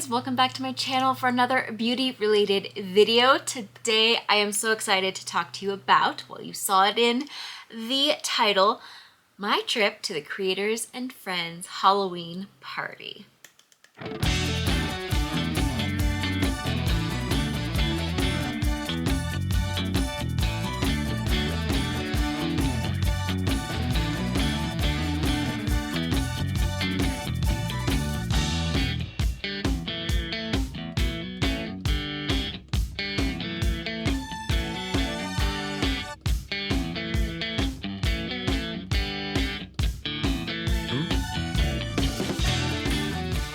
guys, welcome back to my channel for another beauty related video. Today I am so excited to talk to you about, well, you saw it in the title, my trip to the Creators and Friends Halloween party.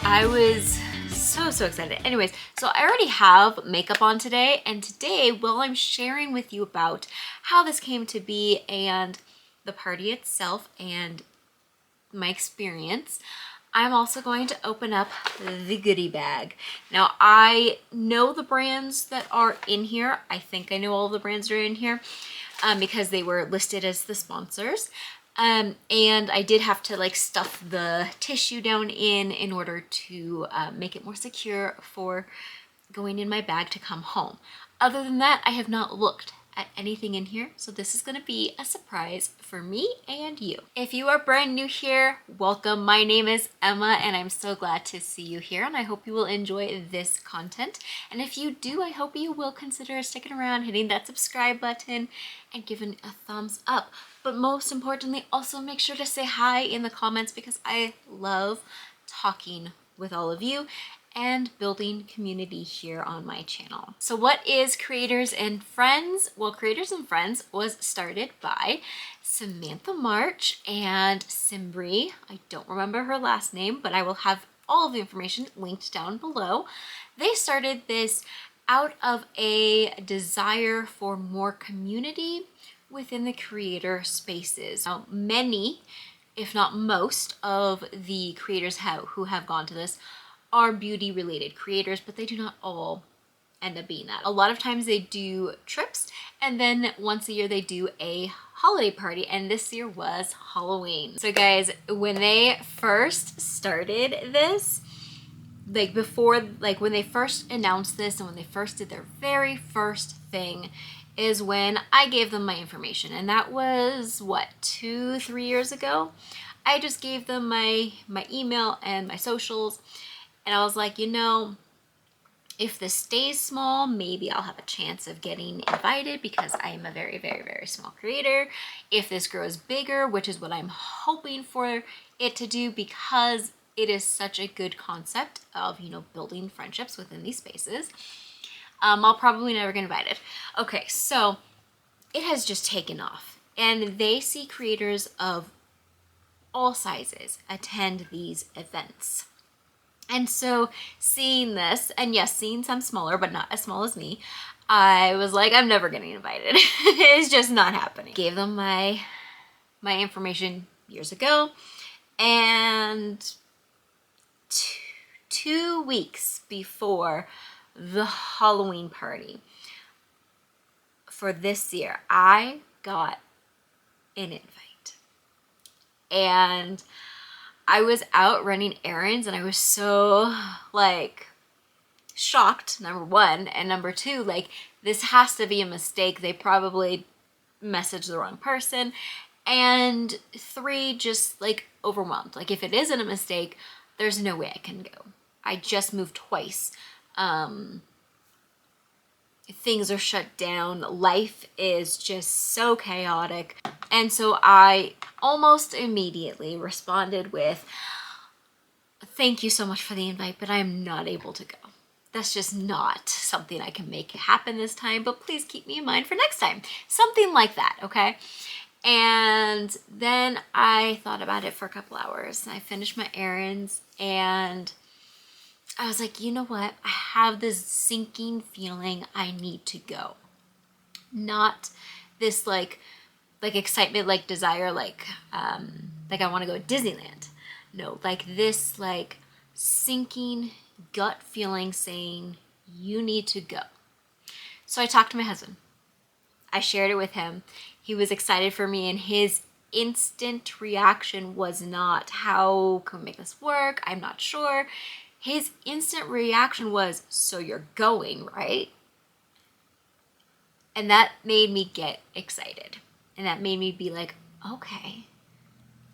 I was so excited. Anyways, so I already have makeup on today, and today, well, I'm sharing with you about how this came to be and the party itself and my experience. I'm also going to open up the goodie bag. Now, I know the brands that are in here. I think I know all the brands that are in here because they were listed as the sponsors. And I did have to like stuff the tissue down in order to make it more secure for going in my bag to come home. Other than that, I have not looked at anything in here, so this is going to be a surprise for me and you. If you are brand new here, welcome. My name is Emma and I'm so glad to see you here, and I hope you will enjoy this content. And if you do, I hope you will consider sticking around, hitting that subscribe button and giving a thumbs up. But most importantly, also make sure to say hi in the comments because I love talking with all of you and building community here on my channel. So what is Creators and Friends? Well, Creators and Friends was started by Samantha March and Simbri. I don't remember her last name, but I will have all of the information linked down below. They started this out of a desire for more community within the creator spaces. Now, many, if not most, of the creators who have gone to this are beauty related creators, but they do not all end up being that. A lot of times they do trips, and then once a year they do a holiday party, and this year was Halloween. So guys, when they first started this, when they first announced this and when they first did their very first thing is when I gave them my information, and that was what, 2-3 years ago. I just gave them my email and my socials, and I was like, you know, if this stays small, maybe I'll have a chance of getting invited because I am a very small creator. If this grows bigger, which is what I'm hoping for it to do, because it is such a good concept of, you know, building friendships within these spaces, I'll probably never get invited. Okay, so it has just taken off, and they see creators of all sizes attend these events. And so seeing this, and yes, seeing some smaller, but not as small as me, I was like, I'm never getting invited. It's just not happening. Gave them my information years ago, and two weeks before the Halloween party for this year, I got an invite. And I was out running errands, and I was so like shocked, number one, and number two, like, this has to be a mistake. They probably messaged the wrong person, and three, just like overwhelmed. Like, if it isn't a mistake, there's no way I can go. I just moved twice. Things are shut down. Life is just so chaotic. And so I almost immediately responded with, thank you so much for the invite, but I'm not able to go. That's just not something I can make happen this time, but please keep me in mind for next time. Something like that, okay? And then I thought about it for a couple hours. I finished my errands, and I was like, you know what? I have this sinking feeling I need to go. Not this like excitement, like desire, like I want to go to Disneyland. No, like this like sinking gut feeling saying you need to go. So I talked to my husband. I shared it with him. He was excited for me, and his instant reaction was not, how can we make this work? I'm not sure. his instant reaction was, "So you're going, right?" And that made me get excited. And that made me be like, okay,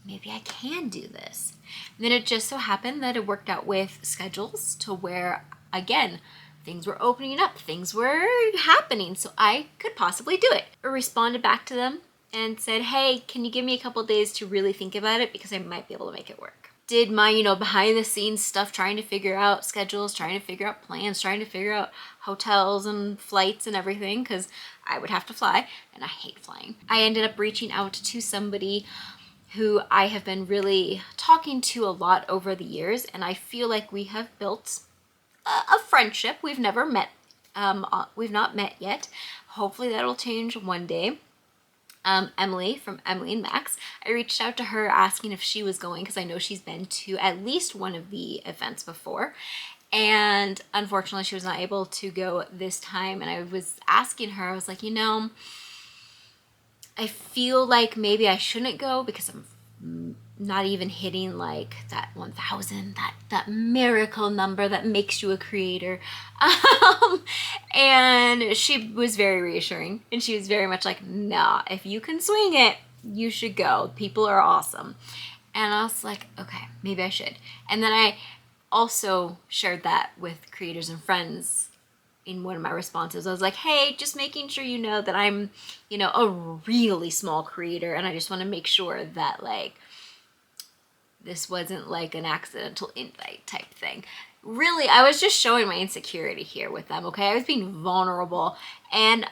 maybe I can do this. And then it just so happened that it worked out with schedules to where, again, things were opening up, things were happening, so I could possibly do it. I responded back to them and said, hey, can you give me a couple days to really think about it, because I might be able to make it work. Did my, behind the scenes stuff, trying to figure out schedules, trying to figure out plans, trying to figure out hotels and flights and everything, because I would have to fly and I hate flying. I ended up reaching out to somebody who I have been really talking to a lot over the years, and I feel like we have built a friendship. We've never met. We've not met yet. Hopefully that'll change one day. Emily from Emily and Max. I reached out to her asking if she was going, because I know she's been to at least one of the events before. And unfortunately, she was not able to go this time. And I was asking her, I was like, I feel like maybe I shouldn't go because I'm not even hitting like that 1,000, that miracle number that makes you a creator. And she was very reassuring, and she was very much like, nah, if you can swing it, you should go. People are awesome. And I was like, okay, maybe I should. And then I also shared that with creators and friends in one of my responses. I was like, hey, just making sure you know that I'm, a really small creator, and I just want to make sure that like this wasn't like an accidental invite type thing. Really, I was just showing my insecurity here with them, okay? I was being vulnerable. And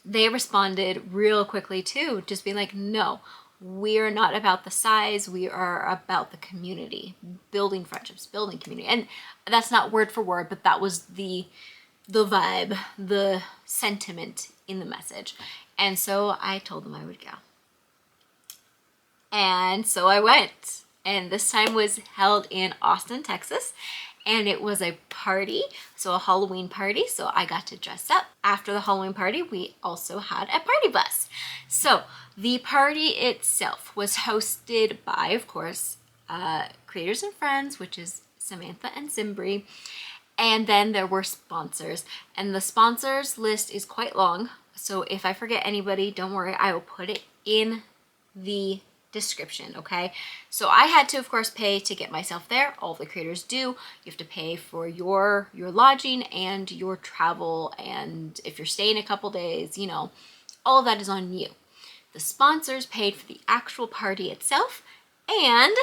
they responded real quickly too, just being like, no, we're not about the size, we are about the community, building friendships, building community. And that's not word for word, but that was the vibe, the sentiment in the message. And so I told them I would go. And so I went, and this time was held in Austin, Texas, and it was a party, so a Halloween party, so I got to dress up. After the Halloween party, we also had a party bus. So the party itself was hosted by, of course, Creators and Friends, which is Samantha and Simbri, and then there were sponsors, and the sponsors list is quite long, so if I forget anybody, don't worry, I will put it in the description, okay? So I had to, of course, pay to get myself there. All the creators do. You have to pay for your lodging and your travel, and if you're staying a couple days, all of that is on you. The sponsors paid for the actual party itself and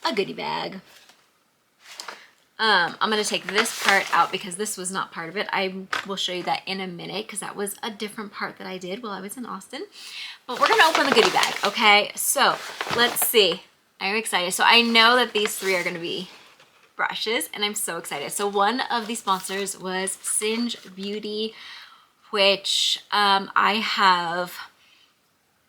a goodie bag. I'm going to take this part out because this was not part of it. I will show you that in a minute because that was a different part that I did while I was in Austin. But we're going to open the goodie bag, okay? So let's see. I'm excited. So I know that these three are going to be brushes, and I'm so excited. So one of the sponsors was Singe Beauty, which I have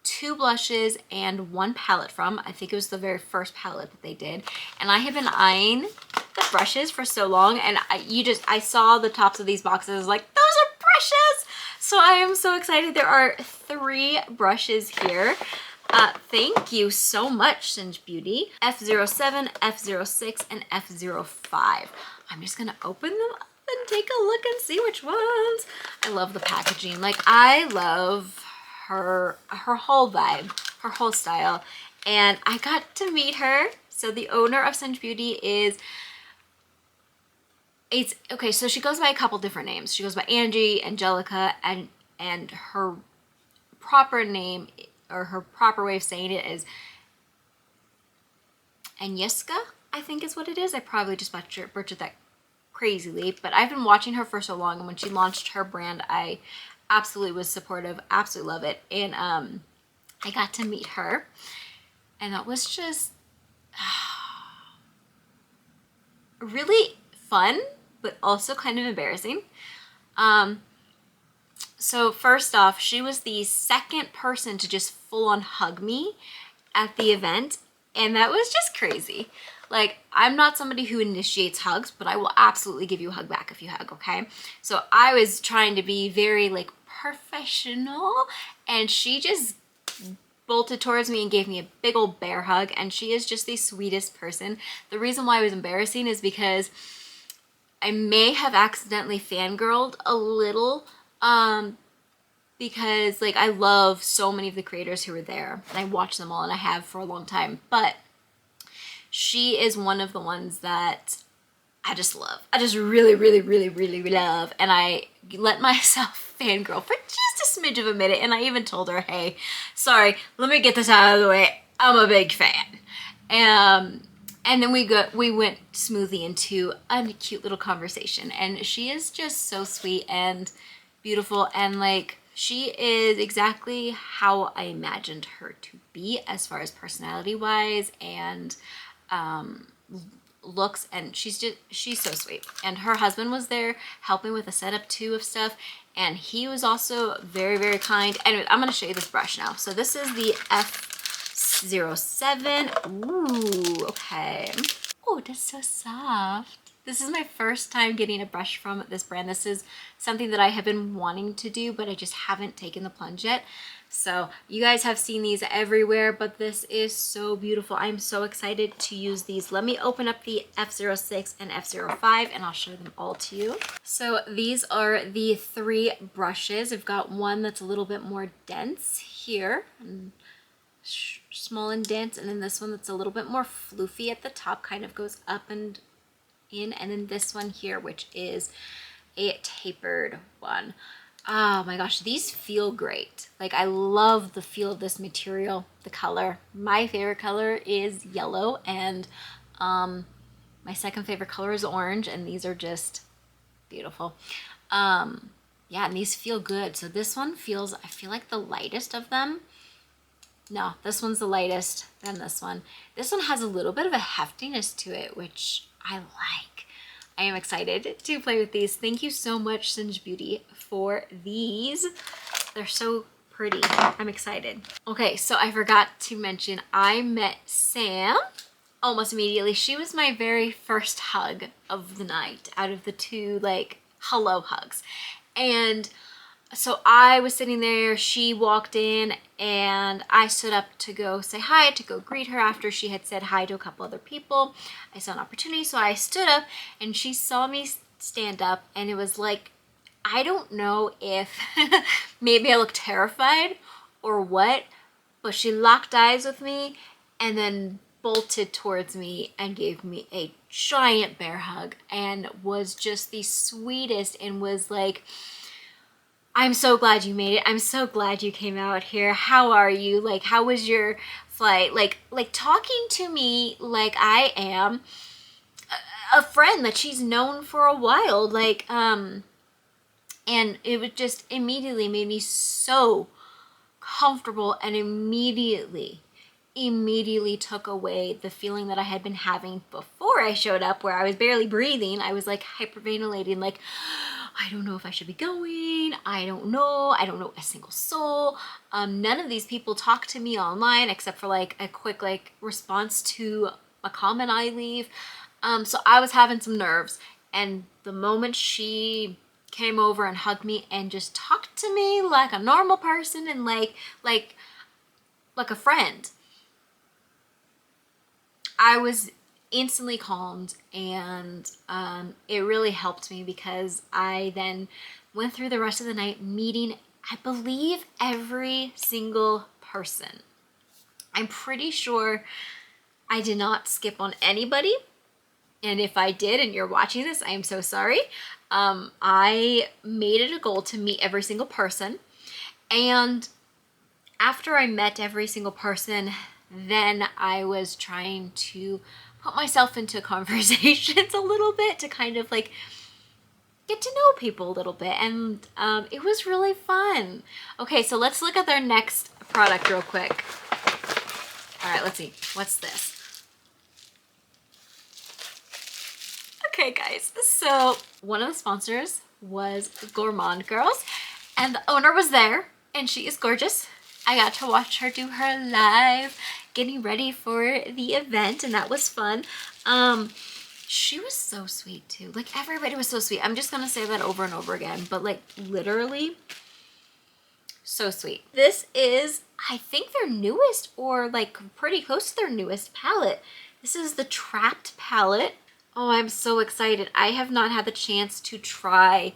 2 blushes and 1 palette from. I think it was the very first palette that they did. And I have been eyeing the brushes for so long, and I saw the tops of these boxes like, those are brushes! So I am so excited. There are 3 brushes here. Thank you so much, Singe Beauty. F07, F06, and F05. I'm just gonna open them up and take a look and see which ones. I love the packaging. Like, I love her whole vibe, her whole style, and I got to meet her. So the owner of Singe Beauty okay, so she goes by a couple different names. She goes by Angie, Angelica, and her proper name, or her proper way of saying it, is Agnieszka, I think is what it is. I probably just butchered that crazily, but I've been watching her for so long, and when she launched her brand, I absolutely was supportive, absolutely love it. And I got to meet her, and that was just really fun, but also kind of embarrassing. So first off, she was the second person to just full on hug me at the event, and that was just crazy. Like, I'm not somebody who initiates hugs, but I will absolutely give you a hug back if you hug, okay? So I was trying to be very like professional, and she just bolted towards me and gave me a big old bear hug, and she is just the sweetest person. The reason why it was embarrassing is because I may have accidentally fangirled a little, because like I love so many of the creators who were there, and I watch them all, and I have for a long time, but she is one of the ones that I just love. I just really, really, really, really love. And I let myself fangirl for just a smidge of a minute. And I even told her, hey, sorry, let me get this out of the way. I'm a big fan. And then we went smoothly into a cute little conversation. And she is just so sweet and beautiful. And like, she is exactly how I imagined her to be as far as personality wise and looks, and she's so sweet. And her husband was there helping with the setup too of stuff, and he was also very, very kind. Anyway, I'm going to show you this brush now. So this is the F07. Ooh, okay. Oh, that's so soft. This is my first time getting a brush from this brand. This is something that I have been wanting to do, but I just haven't taken the plunge yet. So you guys have seen these everywhere, but this is so beautiful. I'm so excited to use these. Let me open up the F06 and F05 and I'll show them all to you. So these are the 3 brushes. I've got one that's a little bit more dense here, and small and dense, and then this one that's a little bit more floofy at the top, kind of goes up and in, and then this one here, which is a tapered one. Oh my gosh, these feel great. Like, I love the feel of this material, the color. My favorite color is yellow, and my second favorite color is orange, and these are just beautiful. Yeah, and these feel good. So this one feels, I feel like the lightest of them. No, this one's the lightest than this one. This one has a little bit of a heftiness to it, which I like. I am excited to play with these. Thank you so much, Singe Beauty, for these. They're so pretty. I'm excited. Okay, so I forgot to mention, I met Sam almost immediately. She was my very first hug of the night out of the 2 like hello hugs. And so I was sitting there, she walked in, and I stood up to go say hi, to go greet her after she had said hi to a couple other people. I saw an opportunity, so I stood up, and she saw me stand up, and it was like, I don't know if maybe I looked terrified or what, but she locked eyes with me and then bolted towards me and gave me a giant bear hug and was just the sweetest, and was like, I'm so glad you made it. I'm so glad you came out here. How are you? Like, how was your flight? Like talking to me like I am a friend that she's known for a while. Like, and it would just immediately made me so comfortable, and immediately took away the feeling that I had been having before I showed up, where I was barely breathing. I was like hyperventilating, like, I don't know if I should be going. I don't know a single soul. None of these people talk to me online except for like a quick like response to a comment I leave. So I was having some nerves, and the moment she came over and hugged me and just talked to me like a normal person and like a friend, I was instantly calmed, and it really helped me, because I then went through the rest of the night meeting, I believe, every single person. I'm pretty sure I did not skip on anybody, and if I did and you're watching this, I am so sorry. I made it a goal to meet every single person, and after I met every single person, then I was trying to put myself into conversations a little bit to kind of like get to know people a little bit, and it was really fun. Okay, so let's look at their next product real quick. All right, let's see. What's this? Okay, guys, so one of the sponsors was Gourmand Girls, and the owner was there, and she is gorgeous. I got to watch her do her live getting ready for the event, and that was fun. She was so sweet too. Like, everybody was so sweet. I'm just gonna say that over and over again, but like literally So sweet. This is, I think, their newest, or like pretty close to their newest palette. This is the Trapped palette. Oh, I'm so excited. I have not had the chance to try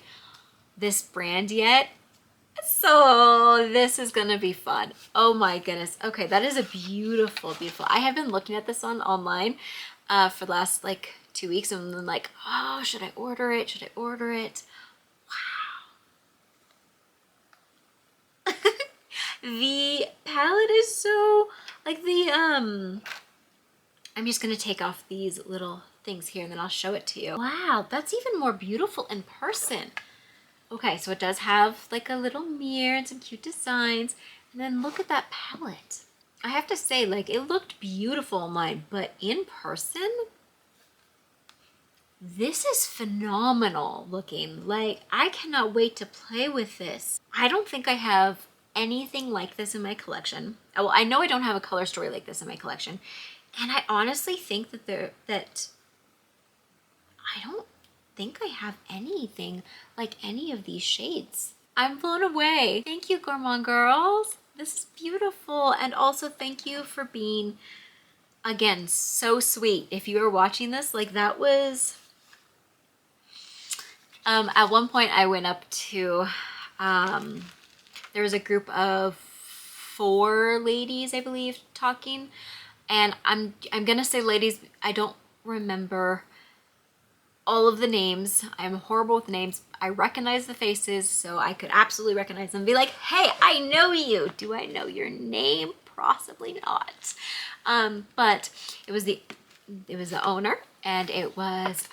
this brand yet. So this is gonna be fun. Oh my goodness. Okay, that is a beautiful, beautiful. I have been looking at this online for the last like 2 weeks, and then like, oh, should I order it? Should I order it? Wow. The palette is so like I'm just gonna take off these little things here and then I'll show it to you. Wow, that's even more beautiful in person. Okay, so it does have like a little mirror and some cute designs. And then look at that palette. I have to say, like, it looked beautiful online, but in person, this is phenomenal looking. Like, I cannot wait to play with this. I don't think I have anything like this in my collection. Well, I know I don't have a color story like this in my collection. And I honestly think that I don't think I have anything like any of these shades. I'm blown away. Thank you, Gourmand Girls. This is beautiful. And also thank you for being, again, so sweet. If you were watching this, like that was, at one point I went up to, there was a group of 4 ladies, I believe, talking. And I'm gonna say ladies, I don't remember all of the names. I'm horrible with names. I recognize the faces, so I could absolutely recognize them and be like, hey, I know you. Do I know your name? Possibly not. But it was the owner, and it was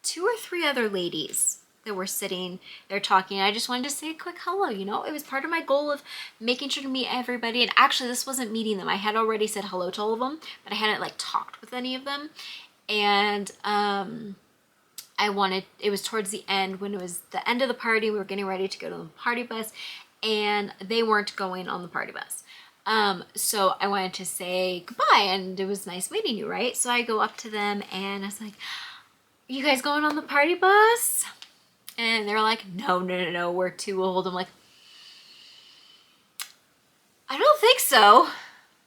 2 or 3 other ladies that were sitting there talking. I just wanted to say a quick hello, you know? It was part of my goal of making sure to meet everybody. And actually, this wasn't meeting them. I had already said hello to all of them, but I hadn't like talked with any of them. And it was towards the end when it was the end of the party. We were getting ready to go to the party bus, and they weren't going on the party bus. So I wanted to say goodbye, and it was nice meeting you, right? So I go up to them and I was like, are you guys going on the party bus? And they're like, no, we're too old. I'm like, I don't think so,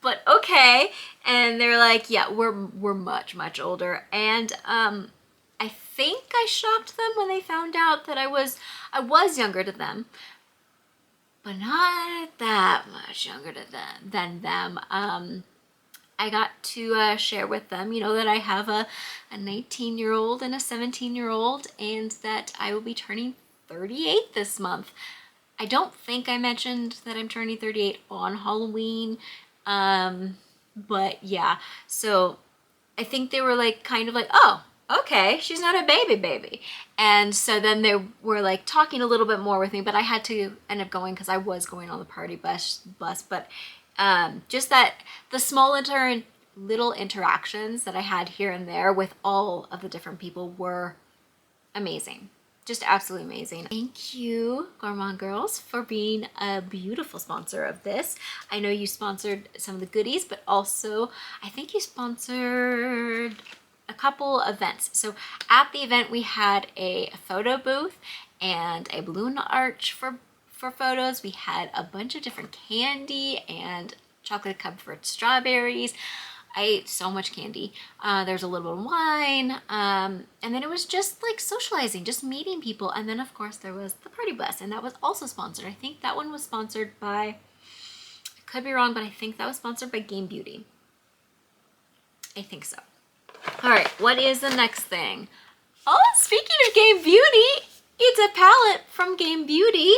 but okay. And they're like, yeah, we're much, much older. And I think I shocked them when they found out that I was younger than them, but not that much younger than them. I got to share with them, you know, that I have a 19-year-old and a 17-year-old, and that I will be turning 38 this month. I don't think I mentioned that I'm turning 38 on Halloween, but yeah, so I think they were like kind of like, oh, okay, she's not a baby. And so then they were like talking a little bit more with me, but I had to end up going because I was going on the party bus. But just that the small little interactions that I had here and there with all of the different people were amazing. Just absolutely amazing. Thank you, Gourmand Girls, for being a beautiful sponsor of this. I know you sponsored some of the goodies, but also I think you sponsored a couple events. So at the event we had a photo booth and a balloon arch for photos. We had a bunch of different candy and chocolate covered strawberries. I ate so much candy. There's a little bit of wine. And then it was just like socializing, just meeting people. And then of course there was the party bus, and that was also sponsored. I think that one was sponsored by, I could be wrong, but I think that was sponsored by Game Beauty. I think so. All right, what is the next thing? Oh, speaking of Game Beauty, it's a palette from Game Beauty.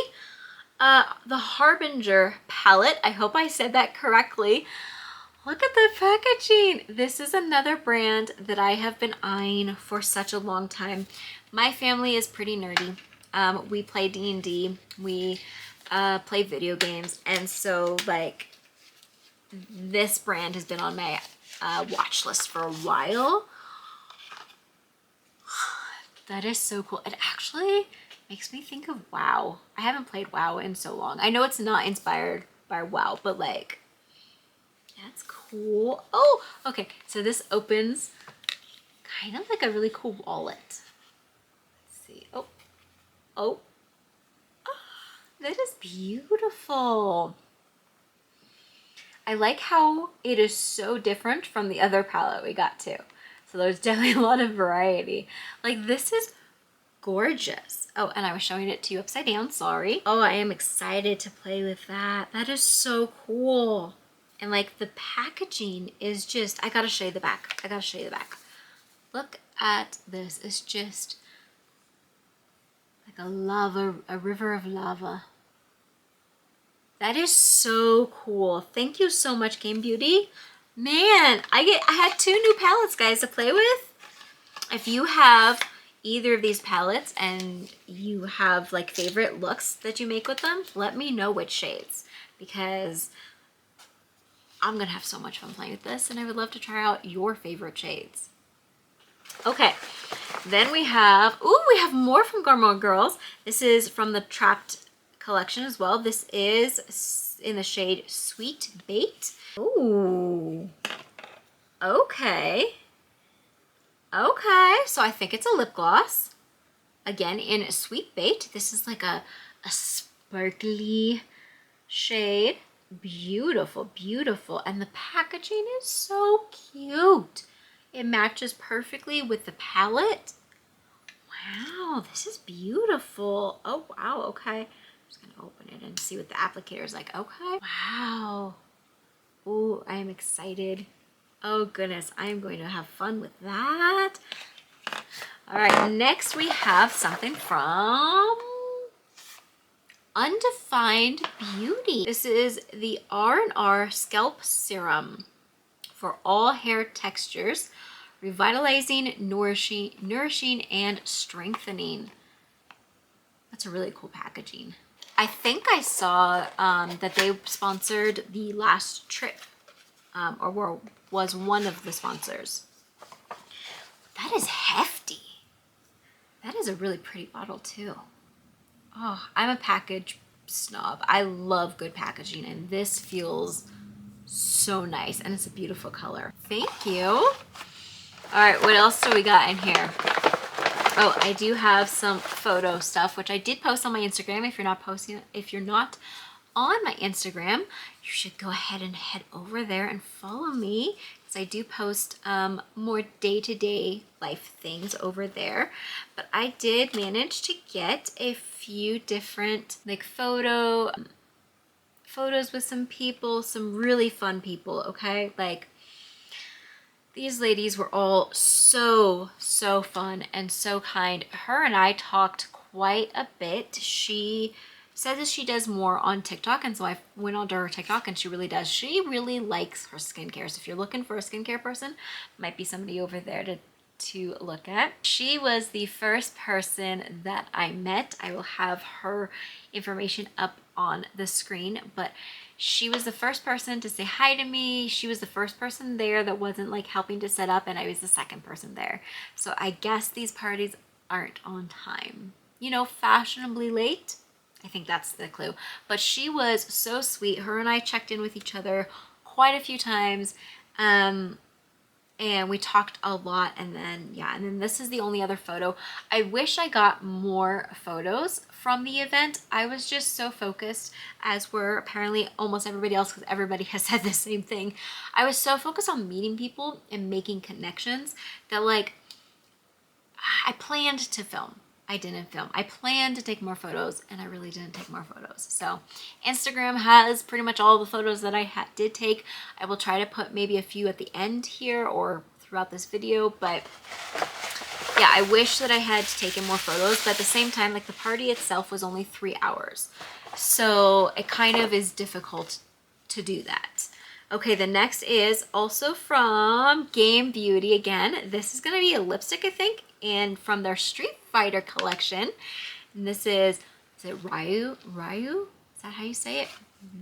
The Harbinger palette. I hope I said that correctly. Look at the packaging. This is another brand that I have been eyeing for such a long time. My family is pretty nerdy. We play D&D. We play video games. And so like this brand has been on my watch list for a while. That is so cool. It actually makes me think of WoW. I haven't played WoW in so long. I know it's not inspired by WoW, but like, that's cool. Oh, okay. So this opens kind of like a really cool wallet. Let's see. Oh, That is beautiful. I like how it is so different from the other palette we got too. So there's definitely a lot of variety. Like this is gorgeous. Oh, and I was showing it to you upside down, sorry. Oh, I am excited to play with that. That is so cool. And like the packaging is just, I gotta show you the back. I gotta show you the back. Look at this. It's just like a river of lava. That is so cool. Thank you so much, Game Beauty. Man, I had 2 new palettes, guys, to play with. If you have either of these palettes and you have like favorite looks that you make with them, let me know which shades, because I'm gonna have so much fun playing with this and I would love to try out your favorite shades. Okay, then we have more from Gourmand Girls. This is from the Trapped collection as well. This is in the shade Sweet Bait. Ooh, okay. Okay, so I think it's a lip gloss. Again, in Sweet Bait. This is like a sparkly shade. Beautiful, beautiful. And the packaging is so cute. It matches perfectly with the palette. Wow, this is beautiful. Oh, wow, okay. I'm just gonna open it and see what the applicator is like. Okay. Wow. Ooh, I am excited. Oh goodness, I am going to have fun with that. All right, next we have something from Undefined Beauty. This is the R&R Scalp Serum for all hair textures, revitalizing, nourishing, and strengthening. That's a really cool packaging. I think I saw that they sponsored the last trip, or was one of the sponsors. That is hefty. That is a really pretty bottle too. Oh, I'm a package snob. I love good packaging, and this feels so nice, and it's a beautiful color. Thank you. All right, what else do we got in here? Oh, I do have some photo stuff, which I did post on my Instagram. If you're not on my Instagram, you should go ahead and head over there and follow me, because I do post more day-to-day life things over there. But I did manage to get a few different like photos with some people, some really fun people, okay? Like these ladies were all so fun and so kind. Her and I talked quite a bit. She said that she does more on TikTok, and so I went onto her TikTok, and she really does. She really likes her skincare. So if you're looking for a skincare person, might be somebody over there to look at. She was the first person that I met. I will have her information up on the screen, but she was the first person to say hi to me. She was the first person there that wasn't like helping to set up, and I was the second person there. So I guess these parties aren't on time. You know, fashionably late. I think that's the clue. But she was so sweet. Her and I checked in with each other quite a few times. And we talked a lot, and then this is the only other photo. I wish I got more photos from the event. I was just so focused, as were apparently almost everybody else, because everybody has said the same thing. I was so focused on meeting people and making connections that like I planned to film. I didn't film. I planned to take more photos, and I really didn't take more photos. So Instagram has pretty much all the photos that I did take. I will try to put maybe a few at the end here or throughout this video, but yeah, I wish that I had taken more photos, but at the same time, like the party itself was only 3 hours. So it kind of is difficult to do that. Okay, the next is also from Game Beauty again. This is gonna be a lipstick, I think, and from their Street Fighter collection. And this is it Ryu? Is that how you say it?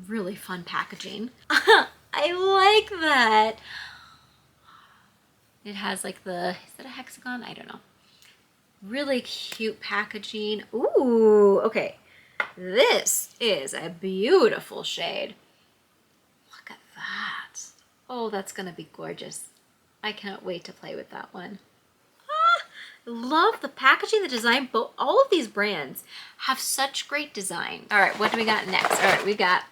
Really fun packaging. I like that. It has like is that a hexagon? I don't know. Really cute packaging. Ooh, okay. This is a beautiful shade. Look at that. Oh, that's gonna be gorgeous. I cannot wait to play with that one. Love the packaging, the design, but all of these brands have such great design. All right, what do we got next? All right, we got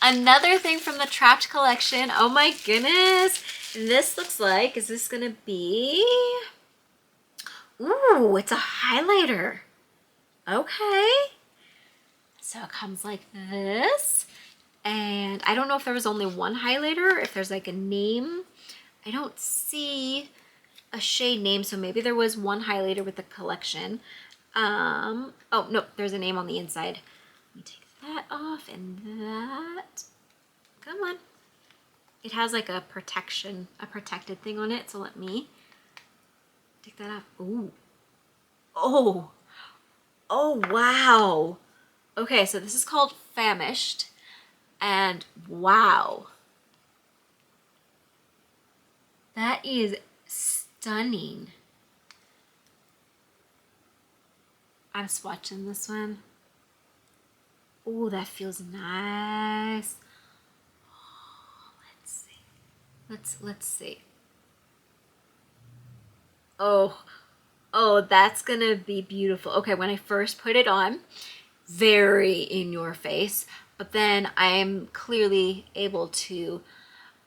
another thing from the Trapped collection. Oh my goodness. This looks like, is this gonna be, ooh, it's a highlighter. Okay. So it comes like this. And I don't know if there was only one highlighter, if there's like a name. I don't see a shade name, so maybe there was one highlighter with the collection. Oh no, there's a name on the inside. Let me take that off, and that, come on. It has like a protection, a protected thing on it, so let me take that off. Ooh. Oh. Oh, wow. Okay, so this is called Famished, and wow. That is stunning. I'm swatching this one. Oh, that feels nice. Oh, let's see. Let's see. Oh, that's gonna be beautiful. Okay, when I first put it on, very in your face, but then I'm clearly able to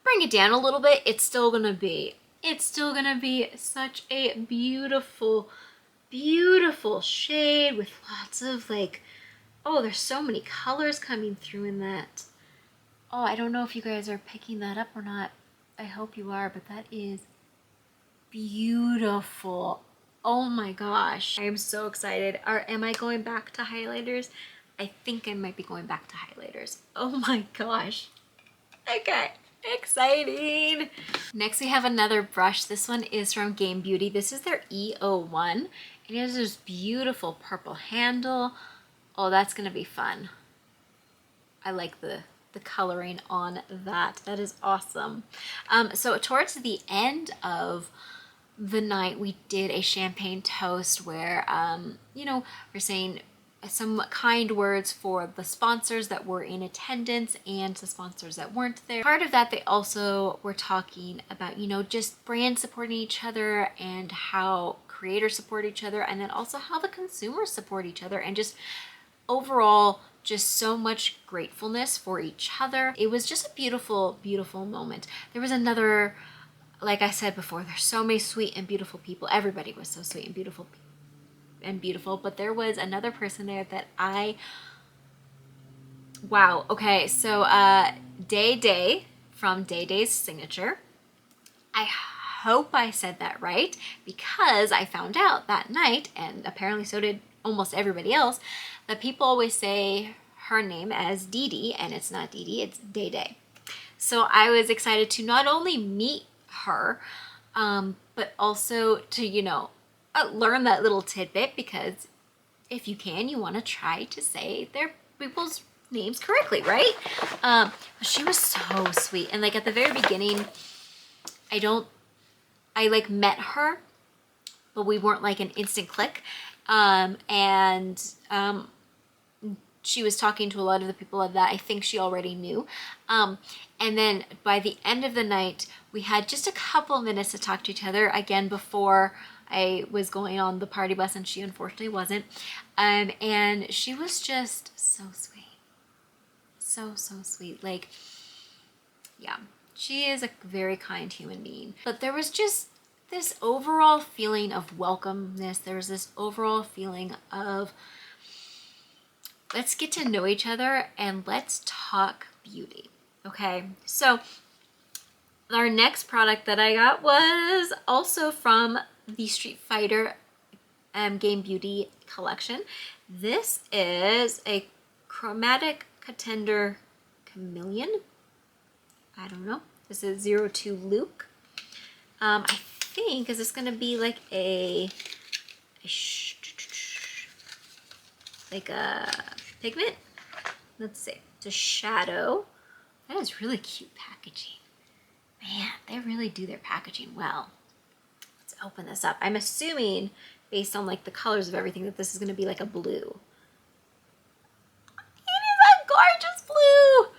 bring it down a little bit. It's still gonna be such a beautiful, beautiful shade with lots of like, oh, there's so many colors coming through in that. Oh, I don't know if you guys are picking that up or not. I hope you are, but that is beautiful. Oh my gosh. I am so excited. Am I going back to highlighters? I think I might be going back to highlighters. Oh my gosh. Okay. Exciting. Next we have another brush. This one is from Game Beauty. This is their E01. It has this beautiful purple handle. Oh, that's gonna be fun. I like the coloring on that. That is awesome. So towards the end of the night, we did a champagne toast where, you know, we're saying some kind words for the sponsors that were in attendance and the sponsors that weren't there. Part of that, they also were talking about, you know, just brands supporting each other and how creators support each other, and then also how the consumers support each other, and just overall just so much gratefulness for each other. It was just a beautiful, beautiful moment. There was another, like I said before, there's so many sweet and beautiful people. Everybody was so sweet and beautiful, but there was another person there that wow. Okay, so Day from Day's Signature. I hope I said that right, because I found out that night, and apparently so did almost everybody else, that people always say her name as Dee Dee, and it's not Dee Dee, it's Day. So I was excited to not only meet her, but also to, you know, learn that little tidbit, because if you can, you want to try to say their people's names correctly, right? She was so sweet, and like at the very beginning, I like met her, but we weren't like an instant click, she was talking to a lot of the people that I think she already knew. And then by the end of the night, we had just a couple minutes to talk to each other again before I was going on the party bus, and she unfortunately wasn't. And she was just so sweet. So sweet. Like, yeah, she is a very kind human being. But there was just this overall feeling of welcomeness. There was this overall feeling of, let's get to know each other and let's talk beauty. Okay, so our next product that I got was also from the Street Fighter Game Beauty collection. This is a Chromatic Contender Chameleon. I don't know. This is 02 Luke. I think, is this gonna be like a pigment? Let's see. It's a shadow. That is really cute packaging. Man, they really do their packaging well. Let's open this up. I'm assuming, based on like the colors of everything, that this is gonna be like a blue. It is a gorgeous blue!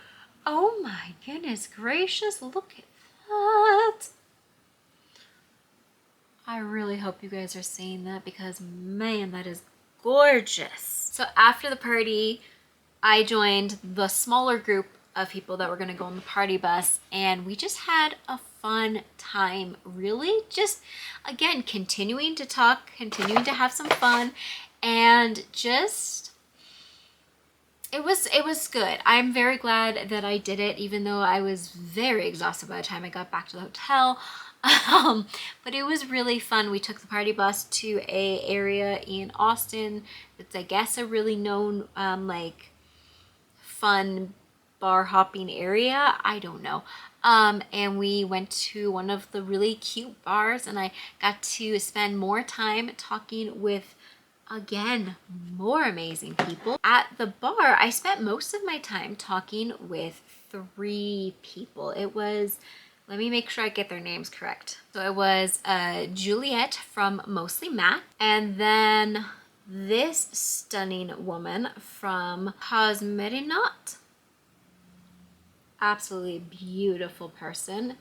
Oh my goodness gracious, look at that. I really hope you guys are seeing that because man, that is gorgeous. So after the party, I joined the smaller group of people that were going to go on the party bus, and we just had a fun time. Really just, again, continuing to talk, continuing to have some fun, and just it was good. I'm very glad that I did it, even though I was very exhausted by the time I got back to the hotel. But it was really fun. We took the party bus to a area in Austin that's, I guess, a really known like fun bar hopping area. I don't know. And we went to one of the really cute bars, and I got to spend more time talking with, again, more amazing people. At the bar, I spent most of my time talking with 3 people. It was, let me make sure I get their names correct. So it was Juliet from Mostly Mac, and then this stunning woman from Cosmetinaut. Absolutely beautiful person.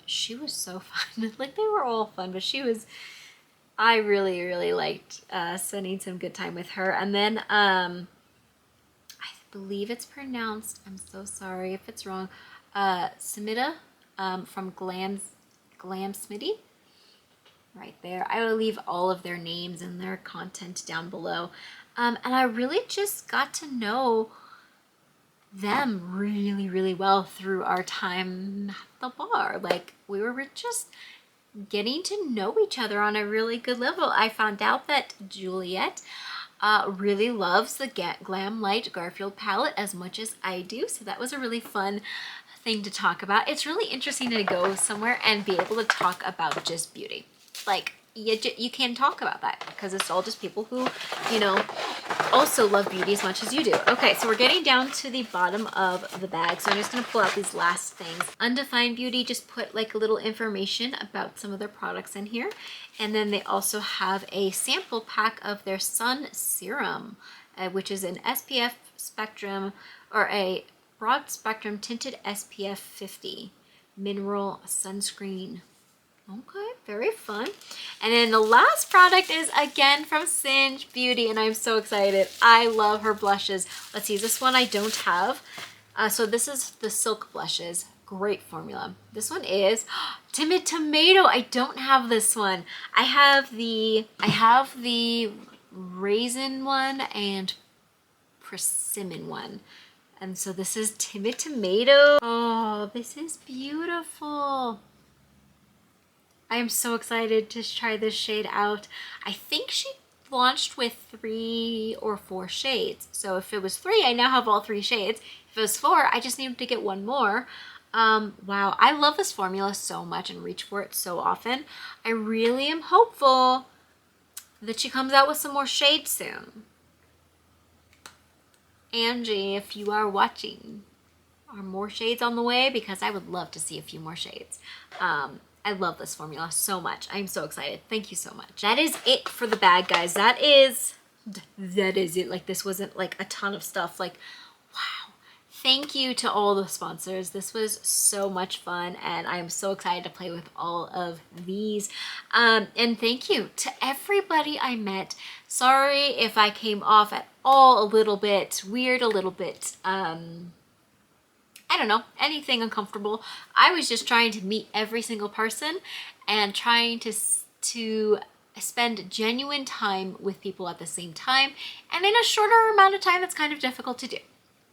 She was so fun. Like, they were all fun, but I really liked spending some good time with her. And then I believe it's pronounced, I'm so sorry if it's wrong, Samita from Glam Smitty. Right there. I will leave all of their names and their content down below. And I really just got to know them really well through our time at the bar. Like, we were just getting to know each other on a really good level. I found out that Juliet really loves the Glam Light Garfield palette as much as I do, so that was a really fun thing to talk about. It's really interesting to go somewhere and be able to talk about just beauty. Like, you can talk about that because it's all just people who, you know, also love beauty as much as you do. Okay, so we're getting down to the bottom of the bag, so I'm just going to pull out these last things. Undefined Beauty just put like a little information about some of their products in here, and then they also have a sample pack of their sun serum, which is an SPF spectrum, or a broad spectrum tinted SPF 50 mineral sunscreen. Okay, very fun. And then the last product is again from Singe Beauty, and I'm so excited. I love her blushes. Let's see, this one I don't have. So this is the Silk Blushes. Great formula. This one is Timid Tomato. I don't have this one. I have the raisin one and persimmon one. And so this is Timid Tomato. Oh, this is beautiful. I am so excited to try this shade out. I think she launched with 3 or 4 shades. So if it was 3, I now have all 3 shades. If it was 4, I just needed to get 1 more. Wow, I love this formula so much and reach for it so often. I really am hopeful that she comes out with some more shades soon. Angie, if you are watching, are more shades on the way? Because I would love to see a few more shades. I love this formula so much. I'm so excited. Thank you so much. That is it for the bag, guys. That is it. Like, this wasn't like a ton of stuff. Like, wow. Thank you to all the sponsors. This was so much fun, and I'm so excited to play with all of these. And thank you to everybody I met. Sorry if I came off at all a little bit weird, a little bit, I don't know, anything uncomfortable. I was just trying to meet every single person and trying to spend genuine time with people at the same time. And in a shorter amount of time, it's kind of difficult to do.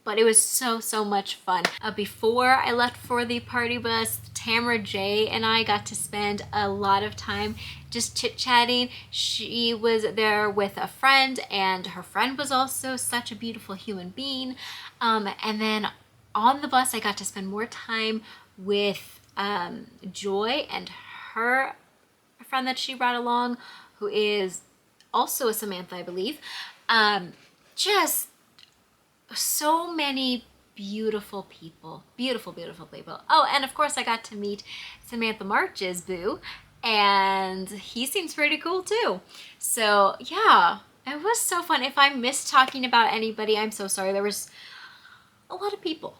But it was so much fun. Before I left for the party bus, Tamara J and I got to spend a lot of time just chit-chatting. She was there with a friend, and her friend was also such a beautiful human being. And then on the bus, I got to spend more time with Joy and her friend that she brought along, who is also a Samantha, I believe. Just so many beautiful people. Beautiful people. Oh, and of course I got to meet Samantha March's boo, and he seems pretty cool too. So yeah, it was so fun. If I missed talking about anybody, I'm so sorry. There was a lot of people.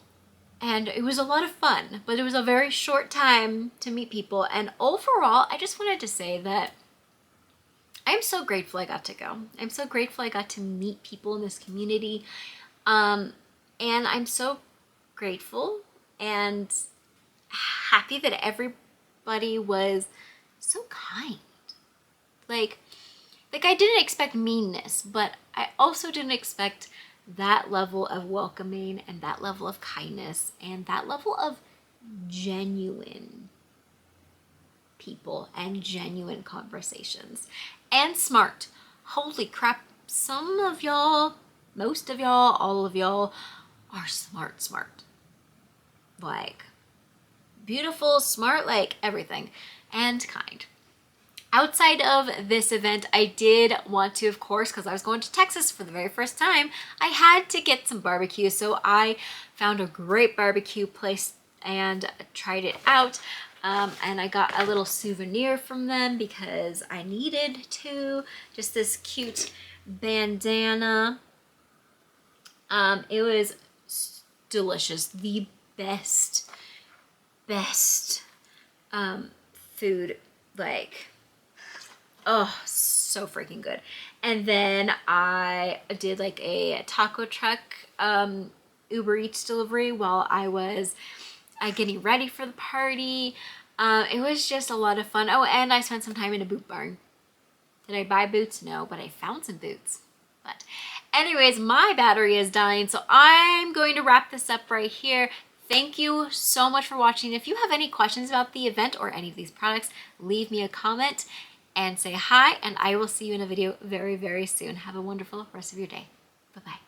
And it was a lot of fun, but it was a very short time to meet people. And overall, I just wanted to say that I'm so grateful I got to go. I'm so grateful I got to meet people in this community. And I'm so grateful and happy that everybody was so kind. Like I didn't expect meanness, but I also didn't expect that level of welcoming and that level of kindness and that level of genuine people and genuine conversations. And smart. Holy crap, some of y'all, most of y'all, all of y'all are smart. Like beautiful, smart, like everything, and kind. Outside of this event, I did want to, of course, because I was going to Texas for the very first time, I had to get some barbecue. So I found a great barbecue place and tried it out. And I got a little souvenir from them because I needed to. Just this cute bandana. It was delicious. The best food, like, oh, so freaking good. And then I did like a taco truck Uber Eats delivery while I was getting ready for the party. It was just a lot of fun. Oh, and I spent some time in a boot barn. Did I buy boots? No, but I found some boots. But anyways, my battery is dying, so I'm going to wrap this up right here. Thank you so much for watching. If you have any questions about the event or any of these products, leave me a comment and say hi, and I will see you in a video very, very soon. Have a wonderful rest of your day. Bye-bye.